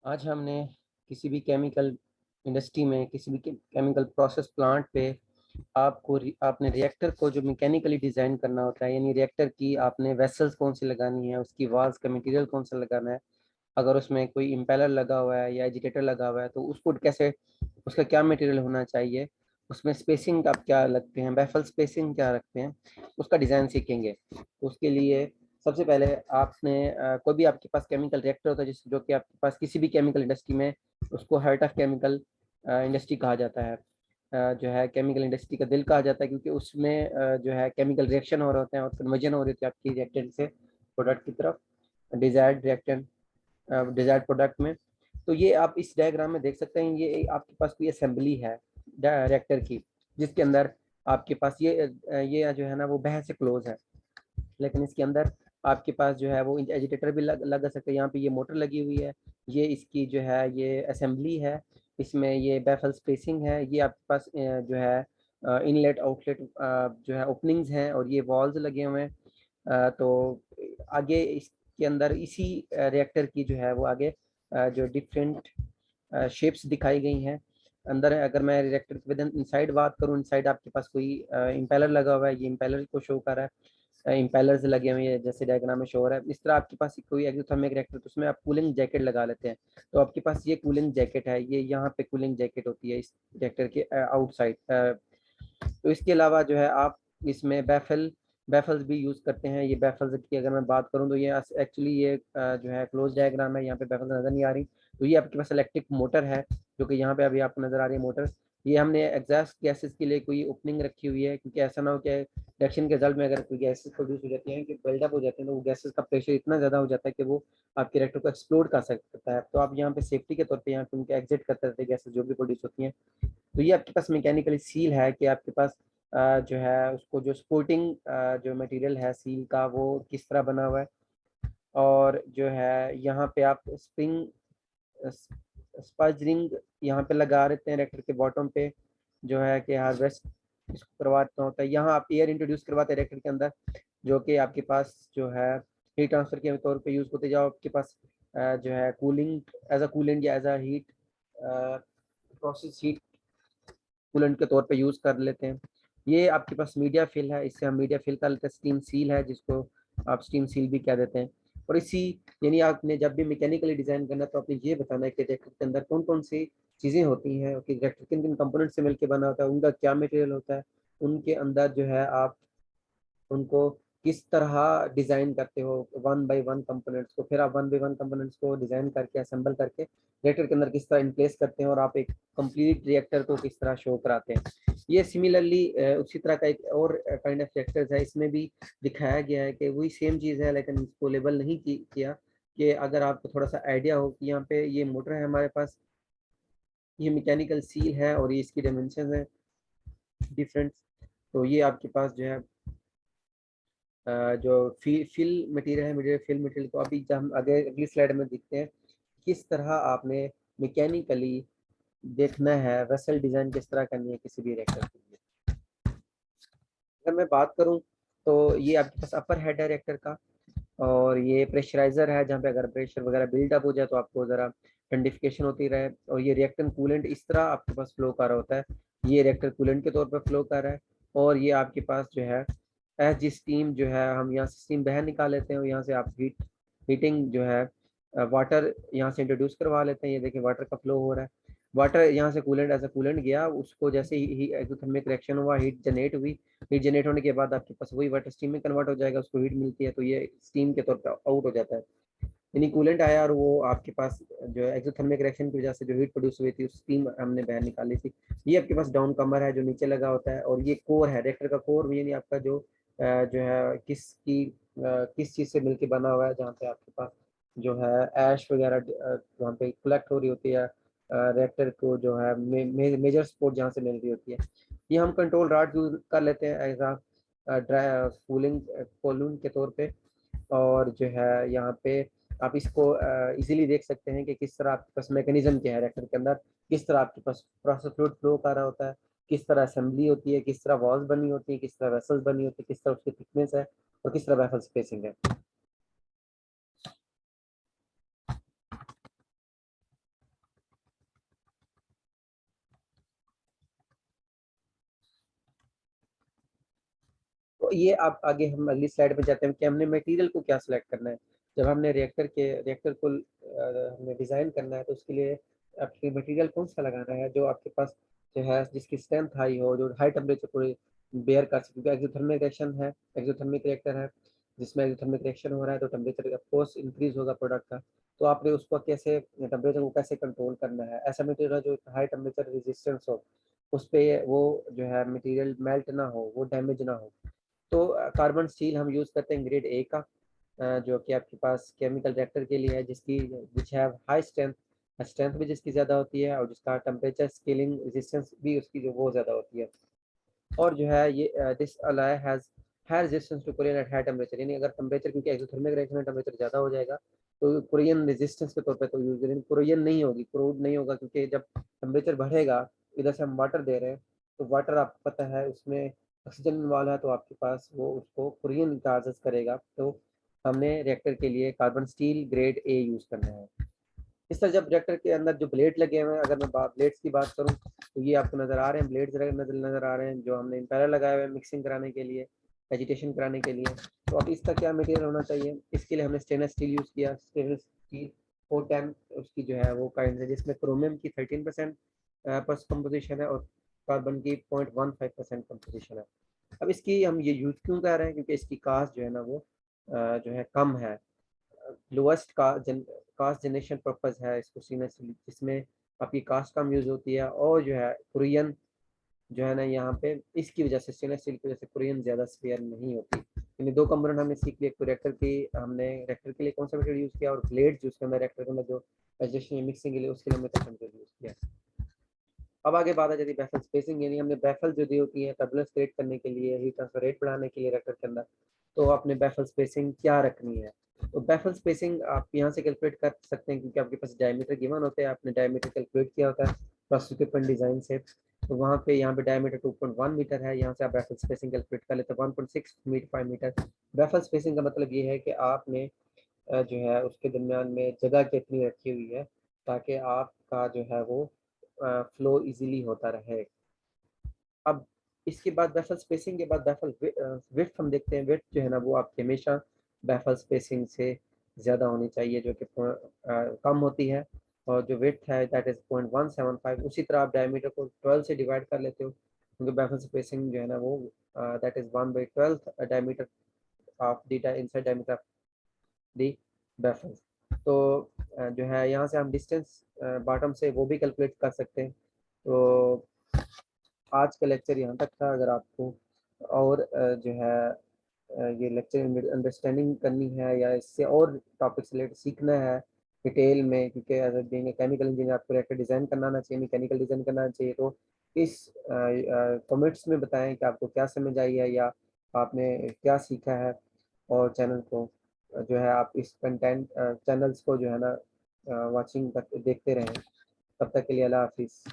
आज हमने किसी भी केमिकल इंडस्ट्री में, किसी भी केमिकल प्रोसेस प्लांट पे आपने रिएक्टर को जो मैकेनिकली डिज़ाइन करना होता है, यानी रिएक्टर की आपने वेसल्स कौन सी लगानी है, उसकी वाल्स का मटेरियल कौन सा लगाना है, अगर उसमें कोई इम्पेलर लगा हुआ है या एजिटेटर लगा हुआ है तो उसको कैसे, उसका क्या मटेरियल होना चाहिए, उसमें स्पेसिंग आप क्या लगते हैं, बैफल स्पेसिंग क्या रखते हैं, उसका डिज़ाइन सीखेंगे। तो उसके लिए सबसे पहले आपने कोई भी आपके पास केमिकल रिएक्टर होता है जिस जो कि आपके पास किसी भी केमिकल इंडस्ट्री में, उसको हार्ट ऑफ केमिकल इंडस्ट्री कहा जाता है। जो है केमिकल इंडस्ट्री का दिल कहा जाता है, क्योंकि उसमें जो है केमिकल रिएक्शन हो रहे होते हैं और कन्वर्जन हो रही होती है आपकी रिएक्टेंट से प्रोडक्ट की तरफ, डिजायर्ड रिएक्टेंट डिजायर्ड प्रोडक्ट में। तो ये आप इस डायग्राम में देख सकते हैं, ये आपके पास कोई असेंबली है रिएक्टर की, जिसके अंदर आपके पास ये जो है ना वो बाहर से क्लोज है, लेकिन इसके अंदर आपके पास जो है वो एजिटेटर भी लगा सकते हैं। यहाँ पे ये मोटर लगी हुई है, ये इसकी जो है ये असेंबली है, इसमें ये बैफल स्पेसिंग है, ये आपके पास जो है इनलेट आउटलेट जो है ओपनिंग्स हैं, और ये वॉल्स लगे हुए हैं। तो आगे इसके अंदर इसी रिएक्टर की जो है वो आगे जो डिफरेंट शेप्स दिखाई गई हैं अंदर। अगर मैं रिएक्टर विद इनसाइड बात करूँ, इनसाइड आपके पास कोई इम्पेलर लगा हुआ है, ये इम्पेलर को शो कर रहा है, इम्पेलर्स लगे हुए हैं जैसे डायग्राम में शो हो रहा है। इस तरह आपके पास कोई एक्सोथर्मिक रिएक्टर, तो उसमें आप कूलिंग जैकेट लगा लेते हैं, तो आपके पास ये कूलिंग जैकेट है, ये यहाँ पे कूलिंग जैकेट होती है इस रिएक्टर के आउटसाइड। तो इसके अलावा जो है आप इसमें बैफल्स भी यूज़ करते हैं। ये बैफल्स की अगर मैं बात करूं तो ये एक्चुअली ये जो है क्लोज डायग्राम है, यहाँ पे बैफल्स नज़र नहीं आ रही। तो ये आपके पास इलेक्ट्रिक मोटर है, जो कि यहाँ पे अभी आपको नज़र आ रही है मोटर। ये हमने एग्जॉस्ट गैसेस के लिए कोई ओपनिंग रखी हुई है, क्योंकि ऐसा ना हो कि रिएक्शन के रिजल्ट में अगर कोई गैसेस प्रोड्यूस हो जाती हैं कि बिल्डअप हो जाते हैं, तो वो गैसेस का प्रेशर इतना ज़्यादा हो जाता है कि वो आपके रिएक्टर को एक्सप्लोड कर सकता है। तो आप यहाँ पे सेफ्टी के तौर पे यहाँ पे उनके एग्जिट करते रहते हैं गैसेस जो भी प्रोड्यूस होती हैं। तो ये आपके पास मैकेनिकली सील है कि आपके पास जो है उसको जो सपोर्टिंग जो मटेरियल है सील का वो किस तरह बना हुआ है, और जो है यहाँ पे आप स्प्रिंग स्पज रिंग यहाँ पे लगा देते हैं रिएक्टर के बॉटम पे, जो है कि हार्वेस्ट इसको करवाता होता है। यहाँ आप एयर इंट्रोड्यूस करवाते हैं रिएक्टर के अंदर, जो कि आपके पास जो है हीट ट्रांसफर के तौर पे यूज़ होते जाओ। आपके पास जो है कूलिंग एज अ कूलेंट या as a heat process heat coolant के तौर पे यूज़ कर लेते हैं। ये आपके पास मीडिया फिल है, इससे हम मीडिया फिल कर लेते हैं। स्टीम सील है, जिसको आप स्टीम सील भी कह देते हैं। और इसी यानी आपने जब भी मैकेनिकली डिज़ाइन करना है तो आपने ये बताना है कि रिएक्टर के अंदर कौन कौन सी चीज़ें होती हैं, और कि रिएक्टर किन किन कंपोनेंट से मिलकर बना होता है, उनका क्या मटेरियल होता है, उनके अंदर जो है आप उनको किस तरह डिज़ाइन करते हो वन बाय वन कंपोनेंट्स को, फिर आप वन बाय वन कंपोनेंट्स को डिज़ाइन करके असेंबल करके रिएक्टर के अंदर किस तरह इनप्लेस करते हैं, और आप एक कंप्लीट रिएक्टर को किस तरह शो कराते हैं। ये सिमिलरली उसी तरह का एक और काइंड ऑफ रिएक्टर्स है, इसमें भी दिखाया गया है कि वही सेम चीज़ है, लेकिन इसको लेबल नहीं किया। कि अगर आपको थोड़ा सा आइडिया हो कि यहाँ पे ये मोटर है हमारे पास, ये मैकेनिकल सील है, और ये इसकी डायमेंशन है डिफरेंट। तो ये आपके पास जो है जो फिल मटेरियल है, मटेरियल फिल मटेरियल को अभी जब हम आगे अगली स्लाइड में देखते हैं किस तरह आपने मैकेनिकली देखना है, वेसल डिज़ाइन किस तरह करनी है किसी भी रिएक्टर के लिए। अगर मैं बात करूं तो ये आपके पास अपर हेड है रिएक्टर का, और ये प्रेशराइजर है जहाँ पे अगर प्रेशर वगैरह बिल्डअप हो जाए तो आपको ज़रा ठंडिफिकेशन होती रहे। और ये रिएक्टेंट कूलेंट इस तरह आपके पास फ्लो कर रहा होता है, ये रिएक्टर कूलेंट के तौर पर फ्लो कर रहा है। और ये आपके पास जो है एज जी स्टीम जो है हम यहाँ से स्टीम बाहर निकाल लेते हैं, और यहाँ से आप हीटिंग जो है वाटर यहाँ से इंट्रोड्यूस करवा लेते हैं। ये देखिए वाटर का फ्लो हो रहा है, वाटर यहाँ से कूलेंट एज अ कूलेंट गया, उसको जैसे ही एक्सोथर्मिक रिएक्शन हुआ, हीट जनरेट हुई, हीट जनरेट होने के बाद आपके पास वही वाटर स्टीम में कन्वर्ट हो जाएगा, उसको हीट मिलती है तो ये स्टीम के तौर पर आउट हो जाता है। यानी कूलेंट आया और वो आपके पास जो है एक्सोथर्मिक रिएक्शन की वजह से जो हीट प्रोड्यूस हुई थी उस स्टीम हमने बाहर निकाली थी। ये आपके पास डाउन कमर है जो नीचे लगा होता है, और ये कोर है रिएक्टर का कोर, यानी आपका जो है किस चीज़ से मिलके बना हुआ है, जहाँ पे आपके पास जो है ऐश वगैरह वहाँ पे कलेक्ट हो रही होती है रिएक्टर को जो है मेजर सपोर्ट जहाँ से मिल रही होती है। ये हम कंट्रोल रॉड यूज कर लेते हैं एज ड्राई कूलिंग कॉलून के तौर पे। और जो है यहाँ पे आप इसको इजीली देख सकते हैं कि किस तरह आपके पास मैकेनिज्म क्या है रिएक्टर के अंदर, किस तरह आपके पास प्रोसेस फ्लूइड फ्लो कर रहा होता है, किस तरह असेंबली होती है, किस तरह वॉल्स बनी होती है, किस तरह वेसल्स बनी होती है, किस तरह उसकी थिकनेस है, और किस तरह वेसल स्पेसिंग है। तो ये आप आगे हम अगली स्लाइड में जाते हैं कि हमने मटेरियल को क्या सिलेक्ट करना है। जब हमने रिएक्टर को हमने डिज़ाइन करना है तो उसके लिए आपकी मटेरियल कौन सा लगाना है जो आपके पास जो है जिसकी स्ट्रेंथ हाई हो, जो हाई टेम्परेचर को बेयर कर सके, क्योंकि एक्सोथर्मिक रिएक्शन है, एक्सोथर्मिक रिएक्टर है जिसमें एक्सोथर्मिक रिएक्शन हो रहा है तो टेम्परेचर ऑफ कोर्स इंक्रीज होगा प्रोडक्ट का। तो आपने उसको कैसे टेम्परेचर को कैसे कंट्रोल करना है, ऐसा मटेरियल जो हाई टेम्परेचर रेजिस्टेंस हो, उस पे वो जो है मटेरियल मेल्ट ना हो, वो डैमेज ना हो। तो कार्बन स्टील हम यूज़ करते हैं ग्रेड ए का, जो कि आपके पास केमिकल रिएक्टर के लिए है, जिसकी which have high strength, strength भी जिसकी ज़्यादा होती है और जिसका टेम्परेचर स्केलिंग रेजिस्टेंस भी उसकी जो वो ज़्यादा होती है। और जो है ये this alloy has high resistance to corrosion at high temperature, यानी अगर टेम्परेचर, क्योंकि एक्सोथर्मिक रिएक्शन में टेम्परेचर ज़्यादा हो जाएगा तो कोरियन रेजिस्टेंस के तौर पे तो यूज, लेकिन कोरियन नहीं होगी, क्रूड नहीं होगा, क्योंकि जब टेम्परेचर बढ़ेगा, इधर से हम वाटर दे रहे हैं तो वाटर आपको पता है उसमें ऑक्सीजन इन्वॉल्व है, तो आपके पास वो उसको कोरियन गाजेस करेगा। तो हमने रिएक्टर के लिए carbon steel grade A use करना है। इस तरह जब रिएक्टर के अंदर जो ब्लेड लगे हुए हैं, अगर मैं ब्लेड्स की बात करूं तो ये आपको नज़र आ रहे हैं, ब्लेड्स नज़र आ रहे हैं जो हमने इम्पेलर लगाए हुए हैं मिक्सिंग कराने के लिए, एजिटेशन कराने के लिए। तो अब इसका क्या मटेरियल होना चाहिए, इसके लिए हमने स्टेनलेस स्टील यूज़ किया, स्टेनलेस स्टील 410 उसकी जो है वो काइंड है, जिसमें क्रोमियम की 13% कंपोजिशन है और कार्बन की 0.15% कंपोजिशन है। अब इसकी हम ये यूज़ क्यों कर रहे हैं, क्योंकि इसकी कास्ट जो है ना वो जो है कम है, लोएस्ट कास्ट जनरेशन पर्पस है इसको सीने, जिसमें आपकी कास्ट कम यूज़ होती है, और जो है कुरियन जो है ना यहाँ पे इसकी वजह से, स्टेनलेस स्टील की वजह से कुरियन ज़्यादा स्पेयर नहीं होती। यानी दो कंपोनेंट हमने सीख लिए, रिएक्टर की हमने रिएक्टर के लिए कौन सा मटेरियल यूज़ किया, और ब्लेड यूज़ करना रिएक्टर के अंदर जो एडजस्टिंग मिक्सिंग के लिए उसके लिए हमने कौन सा मटेरियल यूज़ किया। अब आगे बात आ जाती है बैफल स्पेसिंग, यानी हमने बैफल जो दी होती है टर्बुलेंस क्रिएट करने के लिए, हीट ट्रांसफर रेट बढ़ाने के लिए रिएक्टर के अंदर, तो आपने बैफल स्पेसिंग क्या रखनी है। तो बैफल स्पेसिंग आप यहाँ से कैलकुलेट कर सकते हैं, क्योंकि आपके पास डायमीटर गिवन होते हैं, आपने डायमीटर कैलकुलेट किया होता है प्रोसेस इक्विपमेंट डिज़ाइन से। तो वहाँ पे यहाँ पे डायमीटर 2.1 मीटर है, यहाँ से आप बैफल स्पेसिंग कैलकुलेट कर लेते हैं 1.6 मीटर। बैफल स्पेसिंग का मतलब ये है कि आपने जो है उसके दरमियान में जगह कितनी रखी हुई है ताकि आपका जो है वो फ्लो इजीली होता रहे। अब इसके बाद बैफल स्पेसिंग के बाद बैफल विड्थ हम देखते हैं। विड्थ जो है ना वो आपकी हमेशा बैफल स्पेसिंग से ज़्यादा होनी चाहिए, जो कि कम होती है, और जो विड्थ है दैट इज़ 0.175। उसी तरह आप डायमीटर को 12 से डिवाइड कर लेते हो, क्योंकि बैफल स्पेसिंग जो है ना वो that is 1/12 diameter of the inside diameter of the baffle. तो जो है यहाँ से हम डिस्टेंस बॉटम से वो भी कैलकुलेट कर सकते हैं। तो आज का लेक्चर यहाँ तक था। अगर आपको और जो है ये लेक्चर अंडरस्टैंडिंग करनी है या इससे और टॉपिक से रिलेटेड सीखना है डिटेल में, क्योंकि as a being chemical engineer आपको रिएक्टर डिज़ाइन करना आना चाहिए, मैकेनिकल डिज़ाइन करना आना चाहिए, तो इस कमेंट्स में बताएं कि आपको क्या समझ आई है या आपने क्या सीखा है। और चैनल को जो है आप इस कंटेंट चैनल्स को जो है ना वाचिंग देखते रहें। तब तक के लिए अल्लाह हाफिज़।